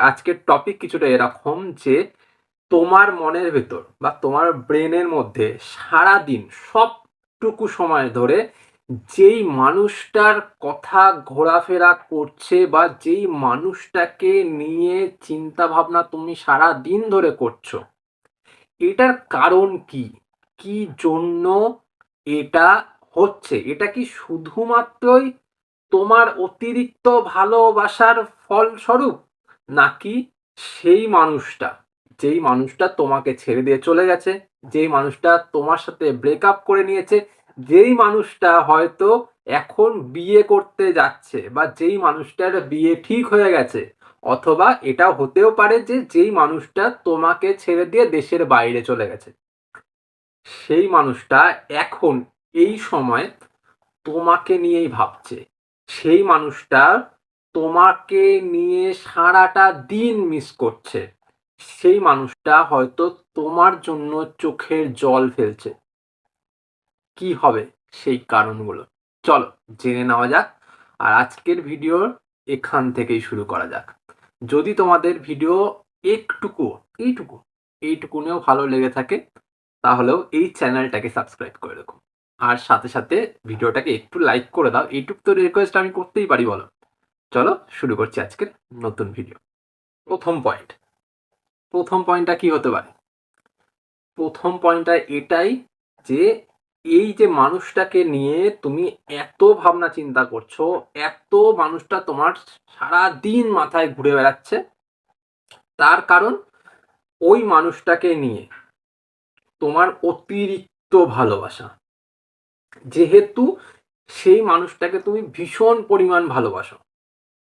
আজকের টপিক কিছুটা এরকম যে তোমার মনের ভেতর বা তোমার ব্রেনের মধ্যে সারাদিন সবটুকু সময় ধরে যেই মানুষটার কথা ঘোরাফেরা করছে বা যেই মানুষটাকে নিয়ে চিন্তা ভাবনা তুমি সারাদিন ধরে করছো, এটার কারণ কি? কি জন্য এটা হচ্ছে? এটা কি শুধুমাত্রই তোমার অতিরিক্ত ভালোবাসার ফলস্বরূপ, নাকি সেই মানুষটা, যেই মানুষটা তোমাকে ছেড়ে দিয়ে চলে গেছে, যেই মানুষটা তোমার সাথে ব্রেকআপ করে নিয়েছে, যেই মানুষটা হয়তো এখন বিয়ে করতে যাচ্ছে বা যেই মানুষটার বিয়ে ঠিক হয়ে গেছে, অথবা এটা হতেও পারে যে যেই মানুষটা তোমাকে ছেড়ে দিয়ে দেশের বাইরে চলে গেছে, সেই মানুষটা এখন এই সময় তোমাকে নিয়েই ভাবছে। সেই মানুষটা তোমাকে নিয়ে সারাটা দিন মিস করছে। সেই মানুষটা হয়তো তোমার জন্য চোখের জল ফেলছে। কি হবে সেই কারণগুলো? চলো জেনে নেওয়া যাক। আর আজকের ভিডিওর এখান থেকেই শুরু করা যাক। যদি তোমাদের ভিডিও একটুকু, এইটুকু, এইটুকুনেও ভালো লেগে থাকে, তাহলেও এই চ্যানেলটাকে সাবস্ক্রাইব করে রাখো। আর সাথে সাথে ভিডিওটাকে একটু লাইক করে দাও। এইটুকু তো রিকোয়েস্ট আমি করতেই পারি, বলো। চলো শুরু করছি আজকের নতুন ভিডিও। প্রথম পয়েন্টটা কি হতে পারে? প্রথম পয়েন্টটা এটাই যে এই যে মানুষটাকে নিয়ে তুমি এত ভাবনা চিন্তা করছো, এত মানুষটা তোমার সারা দিন মাথায় ঘুরে বেড়াচ্ছে, তার কারণ ওই মানুষটাকে নিয়ে তোমার অতিরিক্ত ভালোবাসা। যেহেতু সেই মানুষটাকে তুমি ভীষণ পরিমাণ ভালোবাসো,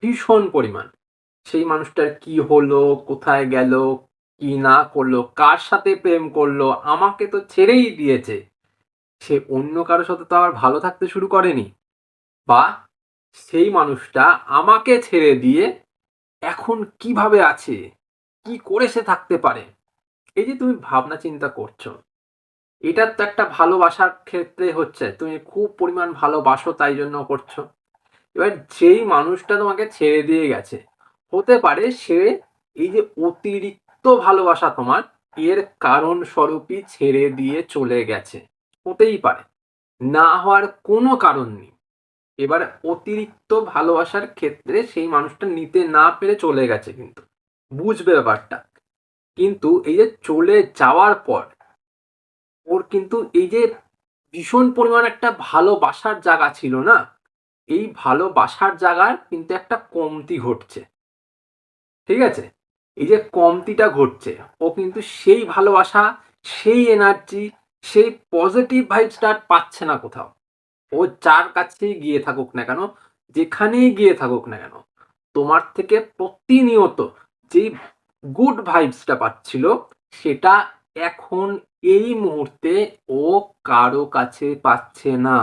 ভীষণ পরিমাণ। সেই মানুষটার কি হলো, কোথায় গেল, কি না করলো, কার সাথে প্রেম করলো, আমাকে তো ছেড়েই দিয়েছে, সে অন্য কারোর সাথে তো আবার ভালো থাকতে শুরু করেনি, বা সেই মানুষটা আমাকে ছেড়ে দিয়ে এখন কিভাবে আছে, কি করে সে থাকতে পারে। এই যে তুমি ভাবনা চিন্তা করছো, এটা তো একটা ভালোবাসার ক্ষেত্রে হচ্ছে, তুমি খুব পরিমাণ ভালোবাসো তাই জন্য করছো। এবার যেই মানুষটা তোমাকে ছেড়ে দিয়ে গেছে, হতে পারে সে এই যে অতিরিক্ত ভালোবাসা তোমার, এর কারণ স্বরূপই ছেড়ে দিয়ে চলে গেছে। হতেই পারে, না হওয়ার কোনো কারণ নেই। এবার অতিরিক্ত ভালোবাসার ক্ষেত্রে সেই মানুষটা নিতে না পেরে চলে গেছে, কিন্তু বুঝবে ব্যাপারটা। কিন্তু এই যে চলে যাওয়ার পর ওর কিন্তু এই যে ভীষণ পরিমাণ একটা ভালোবাসার জায়গা ছিল না, এই ভালোবাসার জায়গার কিন্তু একটা কমতি ঘটছে। ঠিক আছে? এই যে কমতিটা ঘটছে, ও কিন্তু সেই ভালোবাসা, সেই এনার্জি, সেই পজিটিভ ভাইবসটা আর পাচ্ছে না কোথাও। ও যার কাছেই গিয়ে থাকুক না কেন, যেখানেই গিয়ে থাকুক না কেন, তোমার থেকে প্রতিনিয়ত যেই গুড ভাইবসটা পাচ্ছিল, সেটা এখন এই মুহূর্তে ও কারো কাছে পাচ্ছে না।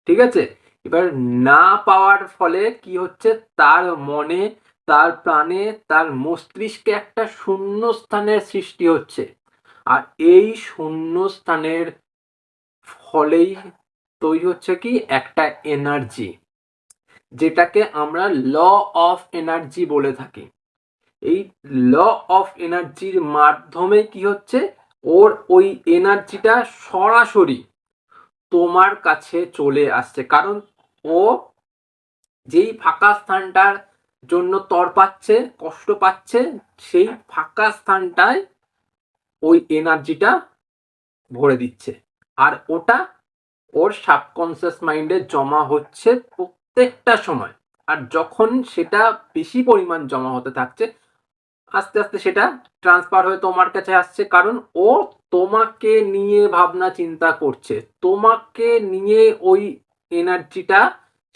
ঠিক আছে? এবার না পাওয়ার ফলে কি হচ্ছে, তার মনে, তার প্রাণে, তার মস্তিষ্কে একটা শূন্যস্থানের সৃষ্টি হচ্ছে। আর এই শূন্যস্থানের ফলেই তৈরি হচ্ছে কি একটা এনার্জি, যেটাকে আমরা ল অফ এনার্জি বলে থাকি। এই ল অফ এনার্জির মাধ্যমে কি হচ্ছে, ওর ওই এনার্জিটা সরাসরি তোমার কাছে চলে আসছে। কারণ ও যেই ফাঁকা স্থানটার জন্য তড়পাচ্ছে, কষ্ট পাচ্ছে, সেই ফাঁকা স্থানটায় ওই এনার্জিটা ভরে দিচ্ছে। আর ওটা ওর সাবকনসিয়াস মাইন্ডে জমা হচ্ছে প্রত্যেকটা সময়। আর যখন সেটা বেশি পরিমাণ জমা হতে থাকছে, আস্তে আস্তে সেটা ট্রান্সফার হয়ে তোমার কাছে আসছে। কারণ ও তোমাকে নিয়ে ভাবনা চিন্তা করছে, তোমাকে নিয়ে ওই এনার্জিটা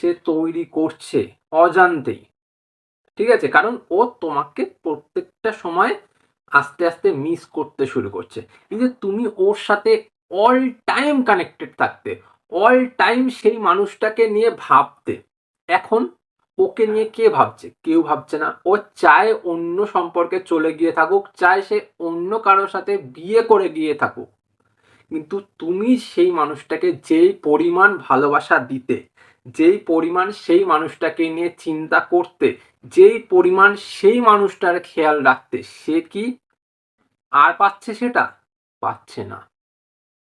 সে তৈরি করছে অজান্তেই। ঠিক আছে? কারণ ও তোমাকে প্রত্যেকটা সময় আস্তে আস্তে মিস করতে শুরু করছে। এই যে তুমি ওর সাথে অল টাইম কানেক্টেড থাকতে, অল টাইম সেই মানুষটাকে নিয়ে ভাবতে, এখন ওকে নিয়ে কে ভাবছে? কেউ ভাবছে না। ও চায় অন্য সম্পর্কে চলে গিয়ে থাকুক, চায় সে অন্য কারোর সাথে বিয়ে করে গিয়ে থাকুক, কিন্তু তুমি সেই মানুষটাকে যেই পরিমাণ ভালোবাসা দিতে, যেই পরিমাণ সেই মানুষটাকে নিয়ে চিন্তা করতে, যেই পরিমাণ সেই মানুষটার খেয়াল রাখতে, সে কি আর পাচ্ছে সেটা? পাচ্ছে না।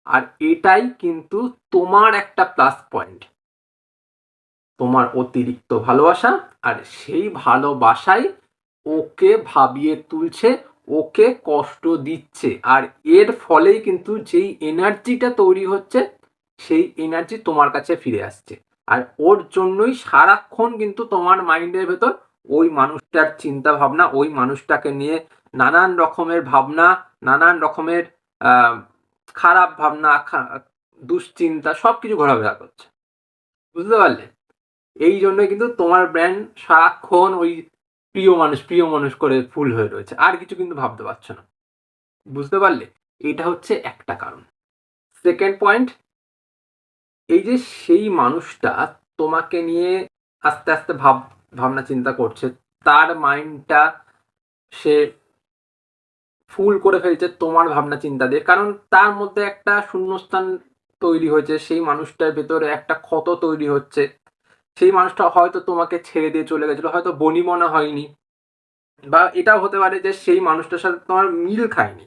আর এটাই কিন্তু তোমার একটা প্লাস পয়েন্ট। তোমার অতিরিক্ত ভালোবাসা, আর সেই ভালোবাসাই ওকে ভাবিয়ে তুলছে, ওকে কষ্ট দিচ্ছে, আর এর ফলেই কিন্তু যেই এনার্জিটা তৈরি হচ্ছে সেই এনার্জি তোমার কাছে ফিরে আসছে। আর ওর জন্যই সারাক্ষণ কিন্তু তোমার মাইন্ডের ভেতর ওই মানুষটার চিন্তা ভাবনা, ওই মানুষটাকে নিয়ে নানান রকমের ভাবনা, নানান রকমের খারাপ ভাবনা, দুশ্চিন্তা সবকিছু ঘোরাফেরা করছে। বুঝতে পারলে? এই জন্যই কিন্তু তোমার ব্র্যান্ড সারাক্ষণ ওই প্রিয় মানুষ করে ফুল হয়ে রয়েছে, আর কিছু কিন্তু ভাবতে পারছো না। বুঝতে পারলে? এটা হচ্ছে একটা কারণ। সেকেন্ড পয়েন্ট, এই যে সেই মানুষটা তোমাকে নিয়ে আস্তে আস্তে ভাবনা চিন্তা করছে, তার মাইন্ডটা সে ফুল করে ফেলছে তোমার ভাবনা চিন্তা দিয়ে, কারণ তার মধ্যে একটা শূন্যস্থান তৈরি হয়েছে, সেই মানুষটার ভেতরে একটা ক্ষত তৈরি হচ্ছে। সেই মানুষটা হয়তো তোমাকে ছেড়ে দিয়ে চলে গেছিল, হয়তো বনি মনে হয়নি, বা এটাও হতে পারে যে সেই মানুষটার সাথে তোমার মিল খায়নি,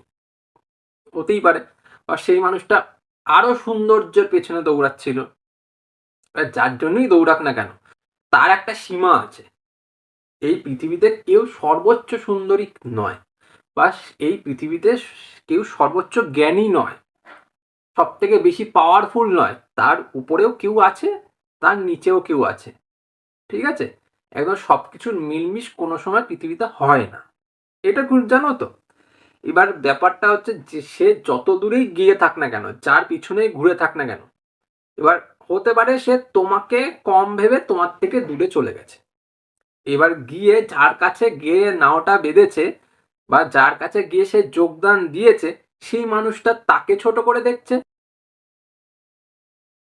হতেই পারে। বা সেই মানুষটা আরো সৌন্দর্যের পেছনে দৌড়াচ্ছিল, যার জন্যই দৌড়াক না কেন তার একটা সীমা আছে। এই পৃথিবীতে কেউ সর্বোচ্চ সুন্দরী নয়, বা এই পৃথিবীতে কেউ সর্বোচ্চ জ্ঞানী নয়, সব থেকে বেশি পাওয়ারফুল নয়, তার উপরেও কেউ আছে, তার নিচেও কেউ আছে। ঠিক আছে? একদম সবকিছুর মিলমিশ কোনো সময় পৃথিবীতে হয় না, এটা জানো তো। এবার ব্যাপারটা হচ্ছে যে সে যত দূরেই গিয়ে থাক না কেন, যার পিছনেই ঘুরে থাক না কেন, এবার হতে পারে সে তোমাকে কম ভেবে তোমার থেকে দূরে চলে গেছে। এবার গিয়ে যার কাছে গিয়ে নাওটা বেঁধেছে, বা যার কাছে গিয়ে সে যোগদান দিয়েছে, সেই মানুষটা তাকে ছোট করে দেখছে।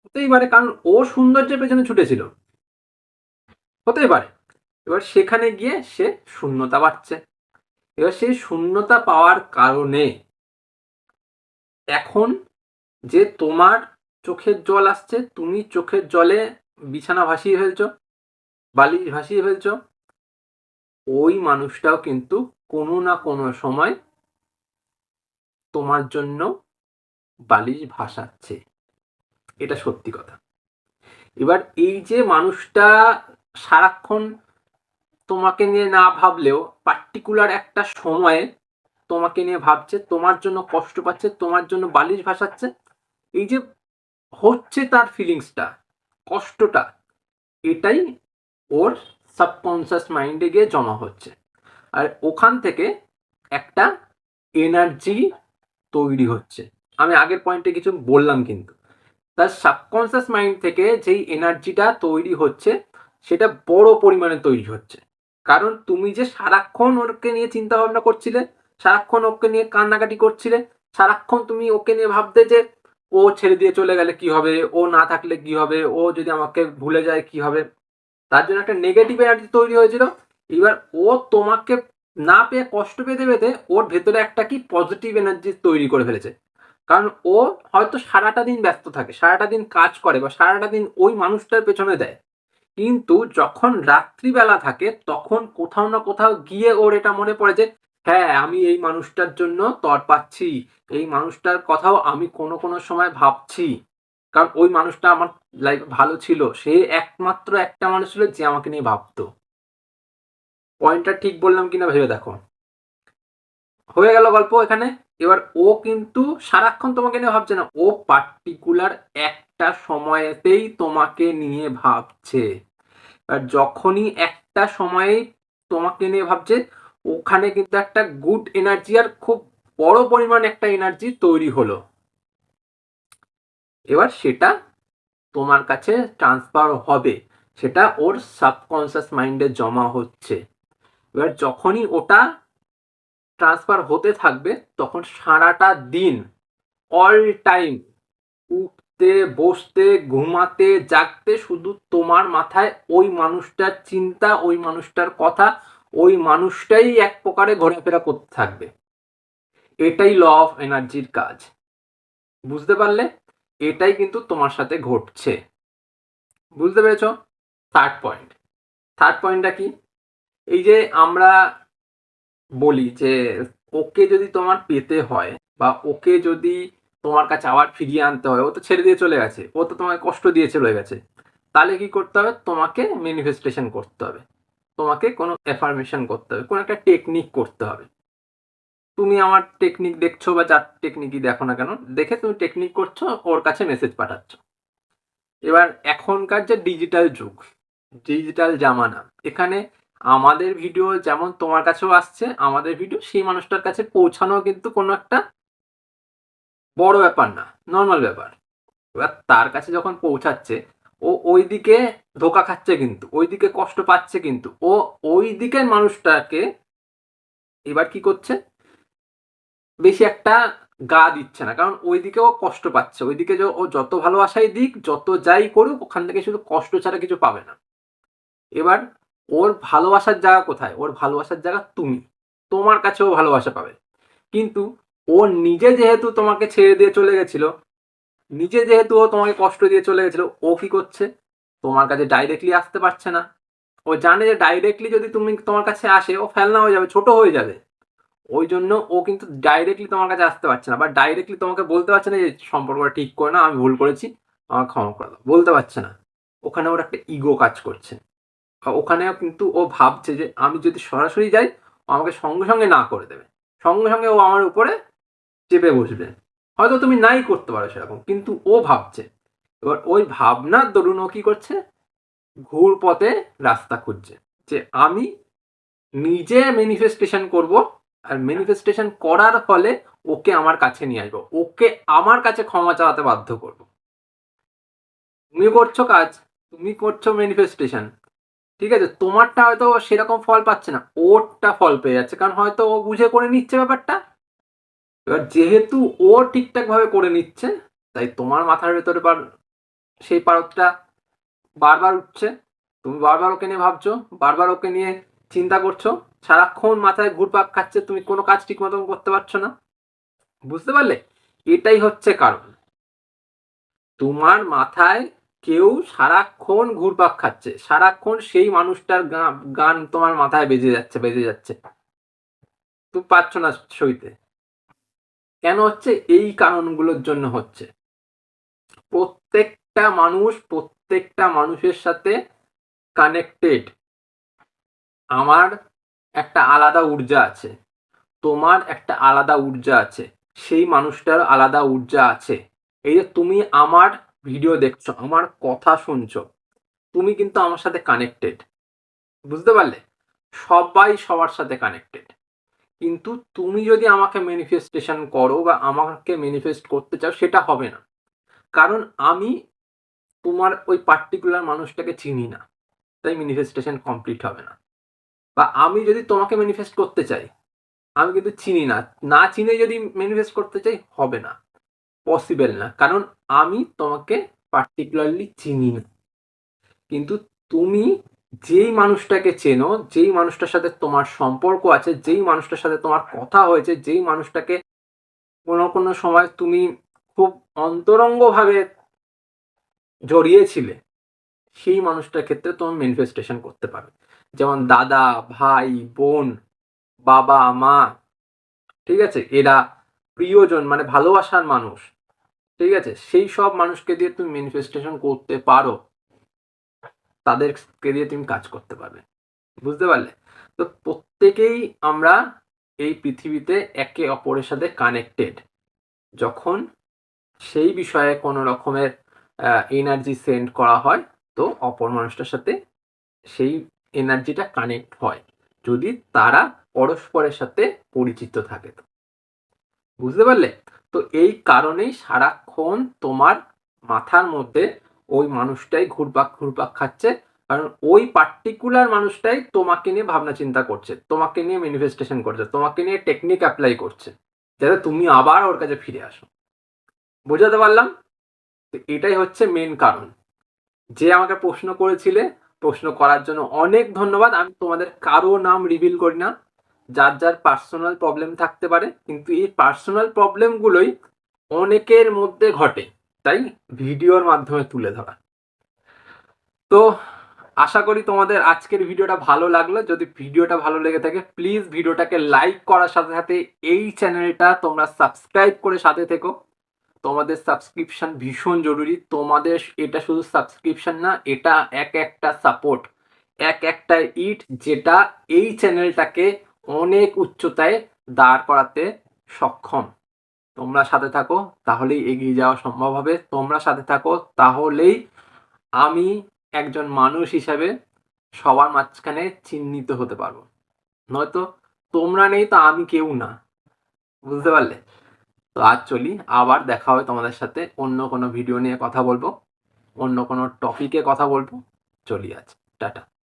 হতেই পারে, কারণ ও সৌন্দর্যের পেছনে ছুটেছিল, হতেই পারে। এবার সেখানে গিয়ে সে শূন্যতা পাচ্ছে। এবার সেই শূন্যতা পাওয়ার কারণে এখন যে তোমার চোখের জল আসছে, তুমি চোখের জলে বিছানা ভাসিয়ে ফেলছো, বালিশ ভাসিয়ে ফেলছো, ওই মানুষটাও কিন্তু কোনো না কোনো সময় তোমার জন্য বালিশ ভাসাচ্ছে, এটা সত্যি কথা। এবার এই যে মানুষটা সারাক্ষণ তোমাকে নিয়ে না ভাবলেও পার্টিকুলার একটা সময়ে তোমাকে নিয়ে ভাবছে, তোমার জন্য কষ্ট পাচ্ছে, তোমার জন্য বালিশ ভাসাচ্ছে, এই যে হচ্ছে তার ফিলিংসটা, কষ্টটা, এটাই ওর সাবকনসিয়াস মাইন্ডে গিয়ে জমা হচ্ছে। আর ওখান থেকে একটা এনার্জি তৈরি হচ্ছে। আমি আগের পয়েন্টে কিছু বললাম, কিন্তু তার সাবকনসিয়াস মাইন্ড থেকে যেই এনার্জিটা তৈরি হচ্ছে সেটা বড় পরিমাণে তৈরি হচ্ছে। কারণ তুমি যে সারাক্ষণ ওকে নিয়ে চিন্তা ভাবনা করছিলে, সারাক্ষণ ওকে নিয়ে কান্নাকাটি করছিলে, সারাক্ষণ তুমি ওকে নিয়ে ভাবতে যে ও ছেড়ে দিয়ে চলে গেলে কি হবে, ও না থাকলে কি হবে, ও যদি আমাকে ভুলে যায় কি হবে, তার জন্য একটা নেগেটিভ এনার্জি তৈরি হয়েছিল। এবার ও তোমাকে না পেয়ে কষ্ট পেতে পেতে ওর ভেতরে একটা কি পজিটিভ এনার্জি তৈরি করে ফেলেছে। কারণ ও হয়তো সারাটা দিন ব্যস্ত থাকে, সারাটা দিন কাজ করে, বা সারাটা দিন ওই মানুষটার পেছনে দেয়, কিন্তু যখন রাত্রিবেলা থাকে তখন কোথাও না কোথাও গিয়ে ওর এটা মনে পড়ে যে হ্যাঁ, আমি এই মানুষটার জন্য তড়পাচ্ছি, এই মানুষটার কথাও আমি কোনো কোনো সময় ভাবছি, কারণ ওই মানুষটা আমার লাইফ ভালো ছিল, সে একমাত্র একটা মানুষ ছিল যে আমাকে নিয়ে ভাবতো। পয়েন্টটা ঠিক বললাম কিনা ভেবে দেখো। হয়ে গেল গল্প এখানে। এবার ও কিন্তু সারাক্ষণ তোমাকে নিয়ে ভাবছে না, ও পার্টিকুলার একটা সময়েতেই তোমাকে নিয়ে ভাবছে। আর যখনই একটা সময়ে তোমাকে নিয়ে ভাবছে, ওখানে কিন্তু একটা গুড এনার্জি, আর খুব বড় পরিমাণ একটা এনার্জি তৈরি হলো। এবার সেটা তোমার কাছে ট্রান্সফার হবে, সেটা ওর সাবকনসিয়াস মাইন্ডে জমা হচ্ছে। এবার যখনই ওটা ট্রান্সফার হতে থাকবে তখন সারাটা দিন, অল টাইম, উঠতে বসতে ঘুমাতে জাগতে শুধু তোমার মাথায় ওই মানুষটার চিন্তা, ওই মানুষটার কথা, ওই মানুষটাই এক প্রকারে ঘোরাফেরা করতে থাকবে। এটাই ল অফ এনার্জির কাজ। বুঝতে পারলে? এটাই কিন্তু তোমার সাথে ঘটছে। বুঝতে পেরেছ? থার্ড পয়েন্টটা কি? এই যে আমরা বলি যে ওকে যদি তোমার পেতে হয় বা ওকে যদি তোমার কাছে আবার ফিরিয়ে আনতে হয়, ও তো ছেড়ে দিয়ে চলে গেছে, ও তো তোমাকে কষ্ট দিয়ে চলে গেছে, তাহলে কি করতে হবে? তোমাকে ম্যানিফেস্টেশন করতে হবে, তোমাকে কোনো অ্যাফার্মেশন করতে হবে, কোনো একটা টেকনিক করতে হবে। তুমি আমার টেকনিক দেখছো বা যার টেকনিকই দেখো না কেন, দেখে তুমি টেকনিক করছো, ওর কাছে মেসেজ পাঠাচ্ছ। এবার এখনকার যে ডিজিটাল যুগ, ডিজিটাল জামানা, এখানে আমাদের ভিডিও যেমন তোমার কাছেও আসছে, আমাদের ভিডিও সেই মানুষটার কাছে পৌঁছানো কিন্তু কোনো একটা বড় ব্যাপার না, নর্মাল ব্যাপার। এবার তার কাছে যখন পৌঁছাচ্ছে, ও ওইদিকে ধোকা খাচ্ছে, কিন্তু ওইদিকে কষ্ট পাচ্ছে, কিন্তু ও ওই দিকের মানুষটাকে এবার কি করছে, বেশি একটা গা দিচ্ছে না, কারণ ওইদিকেও কষ্ট পাচ্ছে। ওইদিকে যে ও যত ভালোবাসাই দিক, যত যাই করুক, ওখান থেকে শুধু কষ্ট ছাড়া কিছু পাবে না। এবার ওর ভালোবাসার জায়গা কোথায়? ওর ভালোবাসার জায়গা তুমি, তোমার কাছেও ভালোবাসা পাবে। কিন্তু ও নিজে যেহেতু তোমাকে ছেড়ে দিয়ে চলে গেছিল, নিজে যেহেতু ও তোমাকে কষ্ট দিয়ে চলে গেছিল, ও কি করছে? তোমার কাছে ডাইরেক্টলি আসতে পারছে না। ও জানে যে ডাইরেক্টলি যদি তুমি তোমার কাছে আসে, ও ফেলনা হয়ে যাবে, ছোট হয়ে যাবে। ওই জন্য ও কিন্তু ডাইরেক্টলি তোমার কাছে আসতে পারছে না, বা ডাইরেক্টলি তোমাকে বলতে পারছে না যে সম্পর্কটা ঠিক করে না, আমি ভুল করেছি, আমাকে ক্ষমা করে দাও, বলতে পারছে না। ওখানে ওর একটা ইগো কাজ করছে। ওখানেও কিন্তু ও ভাবছে যে আমি যদি সরাসরি যাই, ও আমাকে সঙ্গে সঙ্গে না করে দেবে, সঙ্গে সঙ্গে ও আমার উপরে চেপে বসবে। হয়তো তুমি নাই করতে পারো সেরকম, কিন্তু ও ভাবছে। এবার ওই ভাবনার দরুন ও কি করছে? ঘুর পথে রাস্তা খুঁজছে, যে আমি নিজে ম্যানিফেস্টেশন করব, আর ম্যানিফেস্টেশন করার ফলে ওকে আমার কাছে নিয়ে আসবো, ওকে আমার কাছে ক্ষমা চাওয়াতে বাধ্য করব। তুমি করছো কাজ, তুমি করছো ম্যানিফেস্টেশন, ঠিক আছে, তোমারটা হয়তো সেরকম ফল পাচ্ছে না, ওরটা ফল পেয়ে যাচ্ছে, কারণ হয়তো ও বুঝে করে নিচ্ছে ব্যাপারটা। এবার যেহেতু ও ঠিকঠাক ভাবে করে নিচ্ছে, তাই তোমার মাথার ভেতরে সেই পারদটা বারবার উঠছে, তুমি বারবার ওকে নিয়ে ভাবছো, বারবার ওকে নিয়ে চিন্তা করছো, সারাক্ষণ মাথায় ঘুরপাক খাচ্ছে, তুমি কোনো কাজ ঠিক মতন করতে পারছো না। বুঝতে পারলে? এটাই হচ্ছে কারণ। তোমার মাথায় কেউ সারাক্ষণ ঘুরপাক খাচ্ছে, সারাক্ষণ সেই মানুষটার গান তোমার মাথায় বেজে যাচ্ছে, বেজে যাচ্ছে, তুমি পারছো না সইতে। কেন হচ্ছে? এই কারণগুলোর জন্য হচ্ছে। প্রত্যেকটা মানুষ প্রত্যেকটা মানুষের সাথে কানেক্টেড। আমার একটা আলাদা ঊর্জা আছে, তোমার একটা আলাদা ঊর্জা আছে, সেই মানুষটার আলাদা ঊর্জা আছে। এই যে তুমি আমার ভিডিও দেখছো, আমার কথা শুনছো, তুমি কিন্তু আমার সাথে কানেক্টেড। বুঝতে পারলে? সবাই সবার সাথে কানেক্টেড। কিন্তু তুমি যদি আমাকে ম্যানিফেস্টেশন করো বা আমাকে ম্যানিফেস্ট করতে চাও, সেটা হবে না, কারণ আমি তোমার ওই পার্টিকুলার মানুষটাকে চিনি না, তাই ম্যানিফেস্টেশন কমপ্লিট হবে না। বা আমি যদি তোমাকে ম্যানিফেস্ট করতে চাই, আমি কিন্তু চিনি না, না চিনে যদি ম্যানিফেস্ট করতে চাই, হবে না, পসিবল না, কারণ আমি তোমাকে পার্টিকুলারলি চিনি না। কিন্তু তুমি যেই মানুষটাকে চেনো, যেই মানুষটার সাথে তোমার সম্পর্ক আছে, যেই মানুষটার সাথে তোমার কথা হয়েছে, যেই মানুষটাকে কোনো কোনো সময় তুমি খুব অন্তরঙ্গভাবে জড়িয়েছিলে, সেই মানুষটার ক্ষেত্রে তুমি ম্যানিফেস্টেশন করতে পারবে। যেমন দাদা, ভাই, বোন, বাবা, মা, ঠিক আছে, এরা প্রিয়জন, মানে ভালোবাসার মানুষ, ঠিক আছে, সেই সব মানুষকে দিয়ে তুমি ম্যানিফেস্টেশন করতে পারো, তাদেরকে দিয়ে তুমি কাজ করতে পারবে। বুঝতে পারলে? তো প্রত্যেকেই আমরা এই পৃথিবীতে একে অপরের সাথে কানেক্টেড। যখন সেই বিষয়ে কোনো রকমের এনার্জি সেন্ড করা হয়, তো অপর মানুষটার সাথে সেই এনার্জিটা কানেক্ট হয়, যদি তারা পরস্পরের সাথে পরিচিত থাকে। বুঝতে পারলে? তো এই কারণেই সারাক্ষণ তোমার মাথার মধ্যে ওই মানুষটাই ঘুরপাক ঘুরপাক খাচ্ছে, কারণ ওই পার্টিকুলার মানুষটাই তোমাকে নিয়ে ভাবনা চিন্তা করছে, তোমাকে নিয়ে ম্যানিফেস্টেশন করছে, তোমাকে নিয়ে টেকনিক অ্যাপ্লাই করছে, যাতে তুমি আবার ওর কাছে ফিরে আসো। বোঝাতে পারলাম? এটাই হচ্ছে মেন কারণ। যে আমাকে প্রশ্ন করেছিলে, প্রশ্ন করার জন্য অনেক ধন্যবাদ। আমি তোমাদের কারো নাম রিভিল করি না, যার যার পার্সোনাল প্রবলেম থাকতে পারে, কিন্তু এই পার্সোনাল প্রবলেমগুলোই অনেকের মধ্যে ঘটে, তাই ভিডিওর মাধ্যমে তুলে ধরা। তো আশা করি তোমাদের আজকের ভিডিওটা ভালো লাগলো। যদি ভিডিওটা ভালো লেগে থাকে প্লিজ ভিডিওটাকে লাইক করার সাথে সাথে এই চ্যানেলটা তোমরা সাবস্ক্রাইব করে সাথে থেকো। তোমাদের সাবস্ক্রিপশন ভীষণ জরুরি। তোমাদের এটা শুধু সাবস্ক্রিপশন না, এটা এক একটা সাপোর্ট, এক একটা ইট যেটা এই চ্যানেলটাকে অনেক উচ্চতায় দাঁড় করাতে সক্ষম। তোমরা সাথে থাকো তাহলেই এগিয়ে যাওয়া সম্ভব হবে। তোমরা সাথে থাকো তাহলেই আমি একজন মানুষ হিসাবে সবার মাঝখানে চিহ্নিত হতে পারবো। নয়তো তোমরা নেই তো আমি কেউ না। বুঝতে পারলে? তো আজ চলি, আবার দেখা হবে তোমাদের সাথে। অন্য কোনো ভিডিও নিয়ে কথা বলবো, অন্য কোনো টপিকে কথা বলবো। চলি আজ, টাটা।